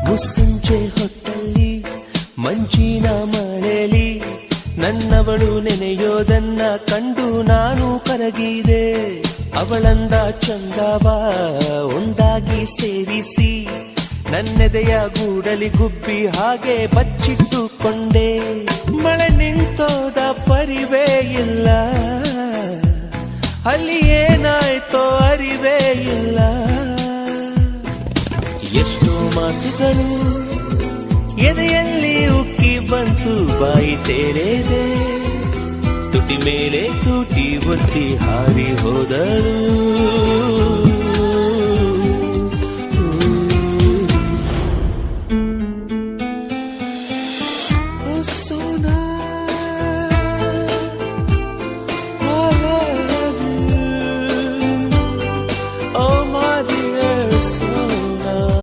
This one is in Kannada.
ಮುಸ್ಸಂಜೆ ಹೊತ್ತಲ್ಲಿ ಮಂಜಿನ ಮಳೆಲಿ ನನ್ನವಳು ನೆನೆಯೋದನ್ನ ಕಂಡು ನಾನು ಕರಗಿದೆ. ಅವಳಂದ ಚಂದವ ಒಂದಾಗಿ ಸೇರಿಸಿ ನನ್ನೆದೆಯ ಗೂಡಲಿ ಗುಬ್ಬಿ ಹಾಗೆ ಬಚ್ಚಿಟ್ಟುಕೊಂಡೆ. ಮಳೆ ನಿಂತೋದ ಪರಿವೇ ಇಲ್ಲ, ಅಲ್ಲಿ ಏನಾಯ್ತೋ ಅರಿವೇ ಇಲ್ಲ. ಎಷ್ಟೋ ಮಾತುಗಳು ಎದೆಯಲ್ಲಿ ಉಕ್ಕಿ ಬಂತು, ಬಾಯಿ ತೆರೆದೆ ತುಟಿ ಮೇಲೆ ತೂಟಿ ಒತ್ತಿ ಹಾರಿ ಹೋದಳು.